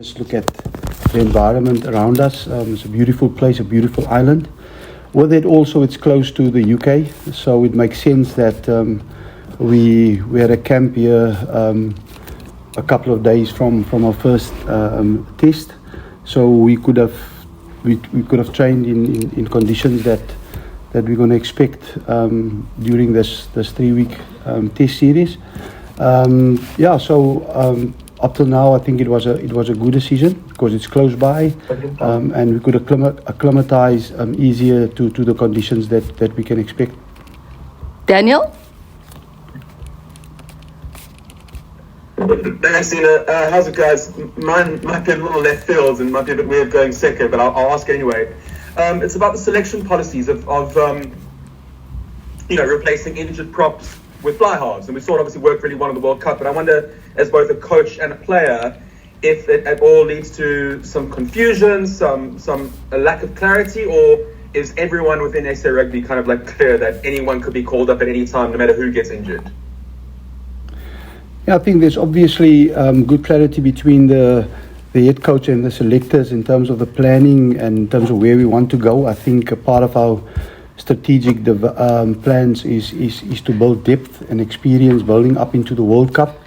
Just look at the environment around us. It's a beautiful place, a beautiful island. With it also, it's close to the UK, so it makes sense that we had a camp here a couple of days from our first test, so we could have trained in conditions that we're going to expect during this 3-week test series. Up till now, I think it was a good decision because it's close by, and we could acclimatize easier to the conditions that we can expect. Daniel? Thanks, Ina. How's it, guys? Mine might be a little left field and might be a bit weird going second, but I'll ask anyway. It's about the selection policies of replacing injured props with fly halves, and we saw it obviously work really well in the World Cup. But I wonder, as both a coach and a player, if it at all leads to some confusion, a lack of clarity, or is everyone within SA Rugby kind of like clear that anyone could be called up at any time, no matter who gets injured? Yeah, I think there's obviously good clarity between the head coach and the selectors in terms of the planning and in terms of where we want to go. I think a part of our strategic plans is to build depth and experience building up into the World Cup.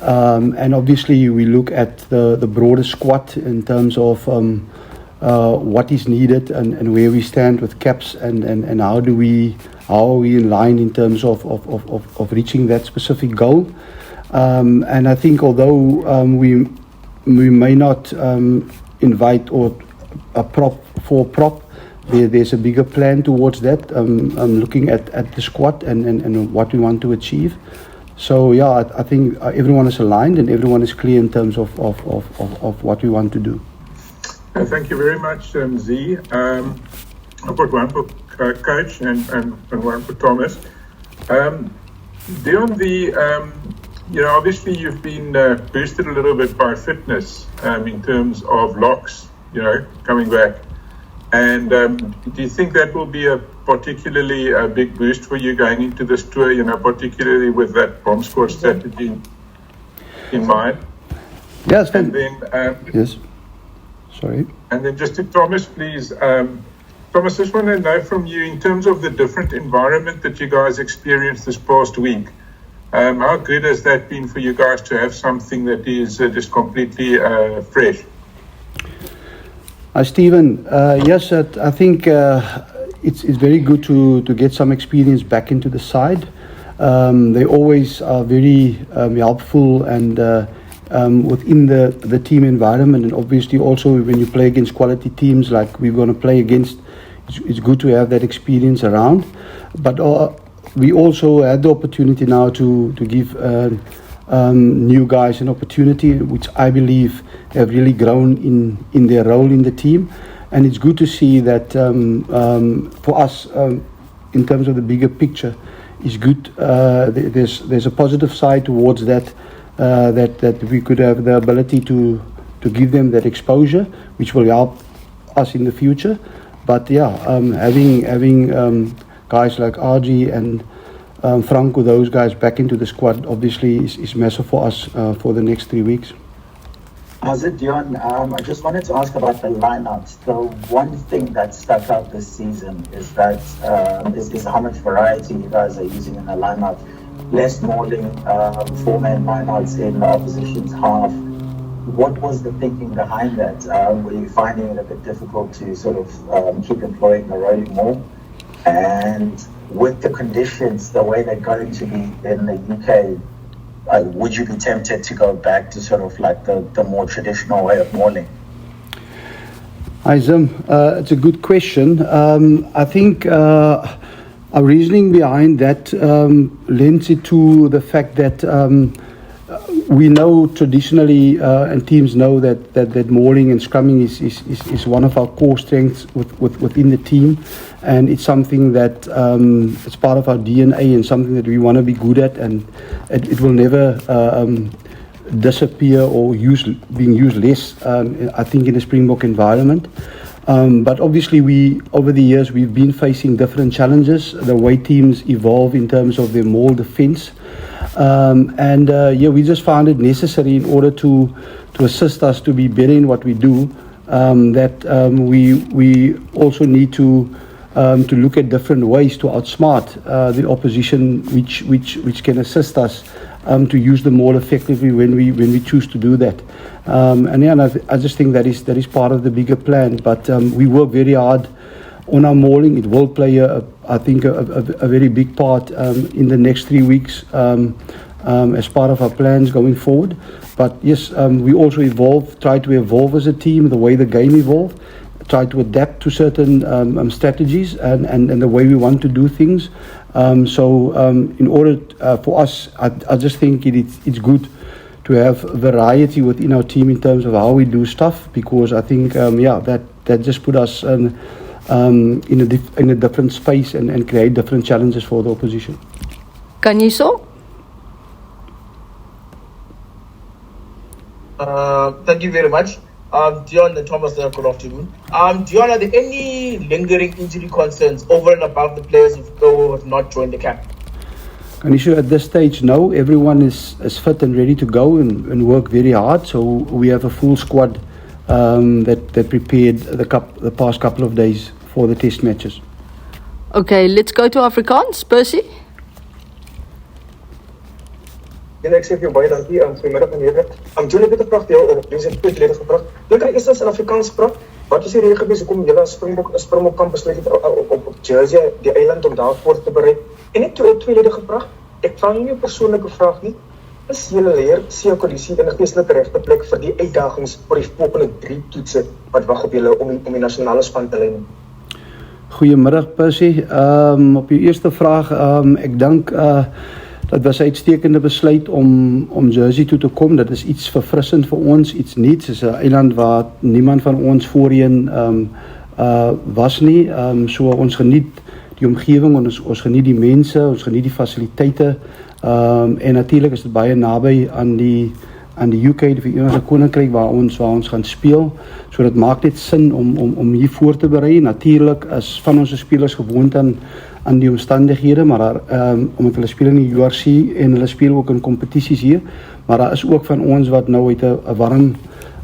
And obviously we look at the broader squad in terms of what is needed and where we stand with caps and how are we in line in terms of reaching that specific goal. And I think although we may not invite or a prop, there's a bigger plan towards that. Looking at the squad and what we want to achieve. So yeah, I think everyone is aligned and everyone is clear in terms of what we want to do. Thank you very much, Z. I've got one for Coach and one for Thomas. Deon, obviously you've been boosted a little bit by fitness in terms of locks, coming back. And do you think that will be a particularly big boost for you going into this tour, particularly with that bomb squad strategy in mind? Yes. And then, yes. Sorry. And then just to Thomas, please. Thomas, I just want to know from you, in terms of the different environment that you guys experienced this past week, how good has that been for you guys to have something that is just completely fresh? Hi, Stephen. Yes, I think it's very good to get some experience back into the side. They always are very helpful and within the team environment, and obviously also when you play against quality teams like we're going to play against, it's good to have that experience around. But we also had the opportunity now to give new guys an opportunity, which I believe have really grown in their role in the team. And it's good to see that for us, in terms of the bigger picture, is good. There's a positive side towards that, that we could have the ability to give them that exposure, which will help us in the future. But yeah, having guys like RG and Franco, those guys back into the squad obviously is massive for us for the next 3 weeks. How's it, Deon? I just wanted to ask about the lineups. The one thing that stuck out this season is that is how much variety you guys are using in the lineup. Less mauling, 4-man lineouts in the opposition's half. What was the thinking behind that? Were you finding it a bit difficult to sort of keep employing the rolling more? And with the conditions the way they're going to be in the UK, would you be tempted to go back to sort of like the more traditional way of mauling? Hi, Zim. It's a good question. I think our reasoning behind that lends it to the fact that we know traditionally, and teams know that mauling and scrumming is one of our core strengths within the team, and it's something that it's part of our DNA and something that we want to be good at, and it will never disappear or being used less. I think in the Springbok environment. But obviously over the years we've been facing different challenges, the way teams evolve in terms of their maul defense. We just found it necessary in order to assist us to be better in what we do, we also need to look at different ways to outsmart the opposition, which can assist us to use the ball effectively when we choose to do that. And I just think that is part of the bigger plan. But we work very hard on our mauling. It will play I think a very big part in the next 3 weeks as part of our plans going forward. But yes, we also try to evolve as a team, the way the game evolved, try to adapt to certain strategies and the way we want to do things. In order for us, I just think it's good to have variety within our team in terms of how we do stuff, because I think that just put us in a different space and create different challenges for the opposition. Kaniso? Thank you very much. Deon and Thomas, good afternoon. Deon, are there any lingering injury concerns over and above the players who have not joined the camp? Kanisha, at this stage, no. Everyone is fit and ready to go and work very hard. So we have a full squad that prepared the past couple of days for the test matches. Okay, let's go to Afrikaans. Percy? En ek sê vir jou baie dankie, goeiemiddag meneer. Julle het 'n vraag vir jou, dis 'n twee lede gevra. Jy kan eers in Afrikaans praat. Wat is die rede gewees hoekom julle as Springbok kamp besluit het op Jersey, die eiland, om daar voor te berei? En ek het twee lede gevra. Ek vra nie 'n persoonlike vraag nie. Is julle leer kondisie in 'n geestelike regte plek vir die uitdagings vir die volgende 3 toetse wat wag op julle om die nasionale span te lei? Goeiemiddag Percy. Op jou eerste vraag, ek dink dat was 'n uitstekende besluit om Jersey toe te kom. Dat is iets verfrissend vir ons, iets nuuts. Dit is 'n eiland waar niemand van ons voorheen was nie. So ons geniet die omgewing, ons geniet die mense, ons geniet die fasiliteite. En natuurlik is dit baie naby aan die UK, die Verenigde Koninkryk waar ons gaan speel. So dit maak net sin om hier voor te berei. Natuurlik is van ons spelers gewoond aan die omstandighede, maar omdat hulle speel in die URC en hulle speel ook in kompetisies hier, maar daar is ook van ons wat nou uit 'n warm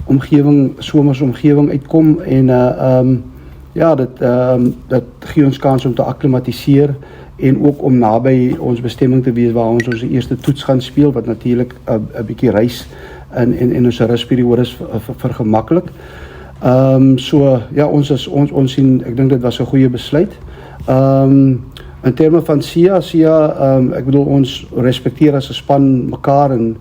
omgewing, somersomgewing uitkom en dat gee ons kans om te akklimatiseer en ook om naby ons bestemming te wees waar ons eerste toets gaan speel, wat natuurlik 'n bietjie reis in ons rusperiodes vergemaklik. Ons sien, ek dink dit was 'n goeie besluit. In terme van Sia, ek bedoel ons respekteer as 'n span mekaar en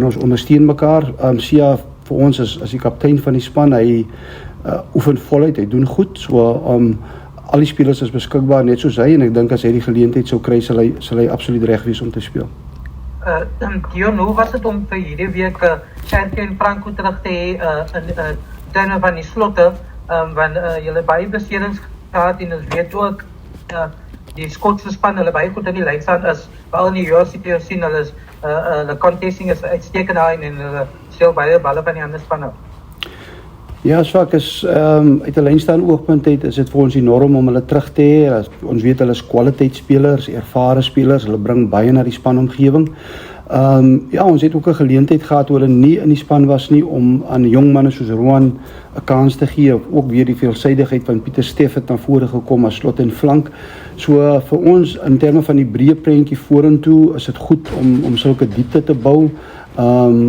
ons ondersteun mekaar. Sia vir ons as die kaptein van die span, hy oefen voluit, hy doen goed. So al die spelers is beskikbaar net soos hy, en ek dink as hy die geleentheid sou kry, sal hy absoluut reg wees om te speel. Deon, hoe was dit om vir hierdie week Sergio en Franco terug te hê in terme van die slotte, want julle baie beserings gehad en ons weet ook die Skotse span, hulle baie goed in die lyn staan is, veral in die URC sien hulle contesting is uitstekend daar en hulle stel baie balle van die ander spanne. Ja, Swak, is uit 'n lynstaan oogpunt uit is dit vir ons enorm om hulle terug te hê. Ons weet hulle is kwaliteitspelers, ervare spelers, hulle bring baie na die spanomgewing. Ons het ook 'n geleentheid gehad waar hulle nie in die span was nie om aan jong manne soos Roan 'n kans te gee, ook weer die veelsidigheid van Pieter Steff het na vore gekom as slot en flank. So vir ons in terme van die breë prentjie vorentoe is dit goed om sulke diepte te bou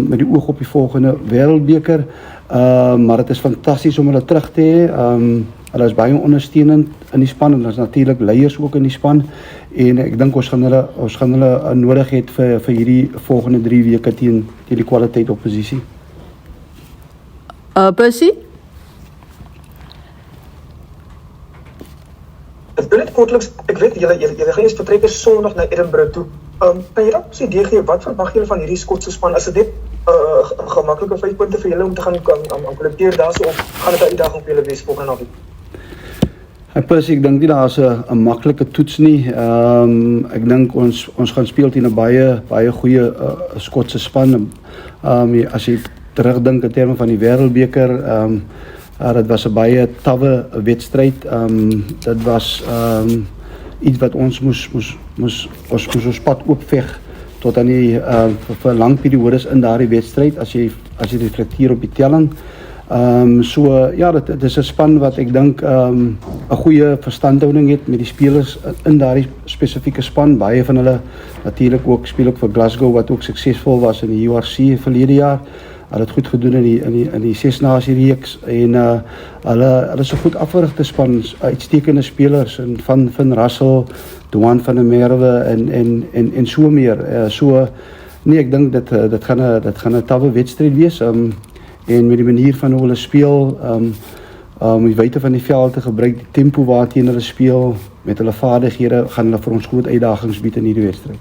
met die oog op die volgende wêreldbeker. Maar dit is fantasties om hulle terug te hê. Hulle is baie ondersteunend in die span en daar is natuurlik leiers ook in die span en ek dink ons gaan hulle nodig het vir hierdie volgende 3 weke teen die kwaliteit oppositie. Percy? Ek wil net kortliks, ek weet julle gaan eers vertrek Sondag na Edinburgh toe. Kan jy dan sê gee wat verwag julle van hierdie Skotse span? Is dit net 'n gemaklike 5 punte vir julle om te gaan kolekteer daarso of gaan dit 'n uitdaging op julle wees volgende naweek? Percy, ek dink nie daar's 'n maklike toets nie. Ek dink ons gaan speel teen 'n baie goeie Skotse span. As jy terugdink in terme van die wêreldbeker, dit was 'n baie tawwe wedstryd. Dit was iets wat ons moes ons pad oopveg tot aan die vir lang periodes in daardie wedstryd as jy reflekteer op die telling. So ja, dit is 'n span wat ek dink 'n goeie verstandhouding het met die spelers in daardie spesifieke span. Baie van hulle natuurlik ook speel ook vir Glasgow wat ook suksesvol was in die URC verlede jaar. Hulle het goed gedoen in die 6 nasie reeks en hulle is 'n goed afgerigte span, uitstekende spelers en van Russell, Deon van der Merwe en so meer. So nee, ek dink dit gaan 'n tawwe wedstryd wees. En met die manier van hoe hulle speel, die wyte van die veld te gebruik, die tempo waarteen hulle speel, met hulle vaardighede, gaan hulle vir ons groot uitdagings bied in hierdie wedstryd.